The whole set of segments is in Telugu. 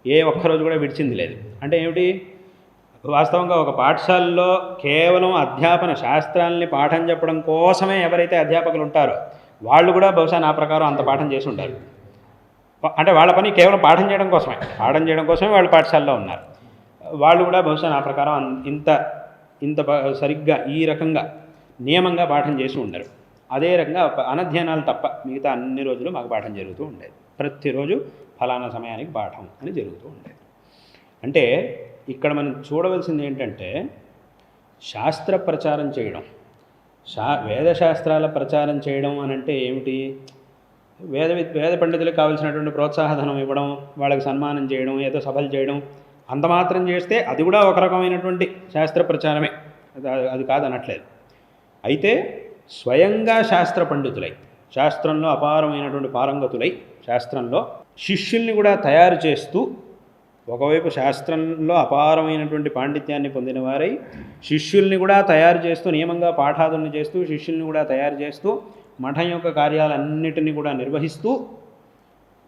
ఏ ఒక్కరోజు కూడా విడిచింది లేదు. అంటే ఏమిటి, వాస్తవంగా ఒక పాఠశాలలో కేవలం అధ్యాపన శాస్త్రాలని పాఠం చెప్పడం కోసమే ఎవరైతే అధ్యాపకులు ఉంటారో వాళ్ళు కూడా బహుశా నా ప్రకారం అంత పాఠం చేసి ఉంటారు. అంటే వాళ్ళ పని కేవలం పాఠం చేయడం కోసమే వాళ్ళు పాఠశాలలో ఉన్నారు. వాళ్ళు కూడా బహుశా నా ప్రకారం ఇంత ఇంత సరిగ్గా ఈ రకంగా నియమంగా పాఠం చేసి ఉండరు. అదే రకంగా అనధ్యయనాలు తప్ప మిగతా అన్ని రోజులు మాకు పాఠం జరుగుతూ ఉండేది. ప్రతిరోజు ఫలానా సమయానికి పాఠం అని జరుగుతూ ఉండేది. అంటే ఇక్కడ మనం చూడవలసింది ఏంటంటే శాస్త్ర ప్రచారం చేయడం, వేదశాస్త్రాల ప్రచారం చేయడం అని అంటే ఏమిటి, వేద పండితులకు కావాల్సినటువంటి ప్రోత్సాహధనం ఇవ్వడం, వాళ్ళకి సన్మానం చేయడం, ఏదో సభలు చేయడం, అంత మాత్రం చేస్తే అది కూడా ఒక రకమైనటువంటి శాస్త్ర ప్రచారమే, అది కాదనట్లేదు. అయితే స్వయంగా శాస్త్ర పండితులై, శాస్త్రంలో అపారమైనటువంటి పారంగతులై, శాస్త్రంలో శిష్యుల్ని కూడా తయారు చేస్తూ, ఒకవైపు శాస్త్రంలో అపారమైనటువంటి పాండిత్యాన్ని పొందిన వారై శిష్యుల్ని కూడా తయారు చేస్తూ, నియమంగా పాఠాదుల్ని చేస్తూ, శిష్యుల్ని కూడా తయారు చేస్తూ, మఠం యొక్క కార్యాలన్నిటినీ కూడా నిర్వహిస్తూ,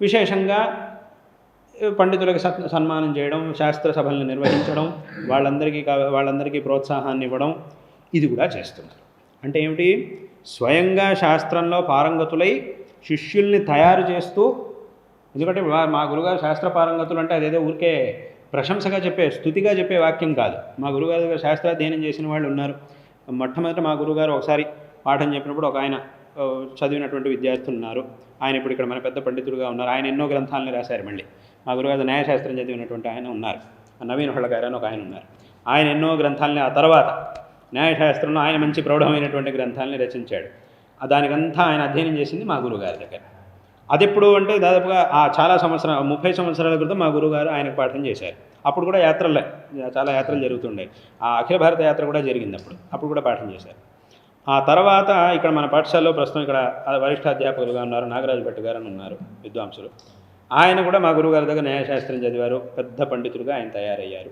విశేషంగా పండితులకు సన్మానం చేయడం, శాస్త్ర సభలను నిర్వహించడం, వాళ్ళందరికీ ప్రోత్సాహాన్ని ఇవ్వడం, ఇది కూడా చేస్తున్నారు. అంటే ఏమిటి, స్వయంగా శాస్త్రంలో పారంగతులై శిష్యుల్ని తయారు చేస్తూ, ఎందుకంటే మా గురుగారు శాస్త్ర పారంగతులు అంటే అదేదో ఊరికే ప్రశంసగా స్తుతిగా చెప్పే వాక్యం కాదు. మా గురుగారు దగ్గర శాస్త్రాధ్యయనం చేసిన వాళ్ళు ఉన్నారు. మొట్టమొదట మా గురుగారు ఒకసారి పాఠం చెప్పినప్పుడు ఒక ఆయన చదివినటువంటి విద్యార్థులు ఉన్నారు. ఆయన ఇప్పుడు ఇక్కడ మన పెద్ద పండితుడుగా ఉన్నారు. ఆయన ఎన్నో గ్రంథాలను రాశారు. మళ్ళీ మా గురుగారు న్యాయశాస్త్రం చదివినటువంటి ఆయన ఉన్నారు, నవీన్ హొళ్ళ గారు అని ఒక ఆయన ఉన్నారు. ఆయన ఎన్నో గ్రంథాలని, ఆ తర్వాత న్యాయశాస్త్రంలో ఆయన మంచి ప్రౌఢమైనటువంటి గ్రంథాలని రచించాడు. దానికంతా ఆయన అధ్యయనం చేసింది మా గురుగారి దగ్గర. అది ఎప్పుడు అంటే దాదాపుగా చాలా 30 సంవత్సరాల క్రితం మా గురుగారు ఆయనకు పాఠం చేశారు. అప్పుడు కూడా చాలా యాత్రలు జరుగుతుండే. ఆ అఖిల భారత యాత్ర కూడా జరిగింది. అప్పుడు కూడా పాఠం చేశారు. ఆ తర్వాత ఇక్కడ మన పాఠశాలలో ప్రస్తుతం ఇక్కడ వరిష్ఠ అధ్యాపకులుగా ఉన్నారు నాగరాజు భట్ గారు అని ఉన్నారు, విద్వాంసులు. ఆయన కూడా మా గురుగారి దగ్గర న్యాయశాస్త్రం చదివారు, పెద్ద పండితులుగా ఆయన తయారయ్యారు.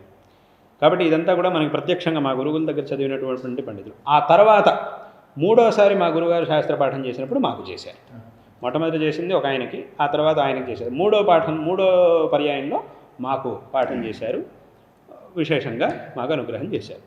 కాబట్టి ఇదంతా కూడా మనకి ప్రత్యక్షంగా మా గురువుల దగ్గర చదివినటువంటి పండితులు. ఆ తర్వాత మూడోసారి మా గురుగారు శాస్త్ర పాఠం చేసినప్పుడు మాకు చేశారు. మొట్టమొదటి చేసింది ఒక ఆయనకి, ఆ తర్వాత ఆయనకి చేశారు. మూడో పర్యాయంలో మాకు పాఠం చేశారు, విశేషంగా మాకు అనుగ్రహం చేశారు.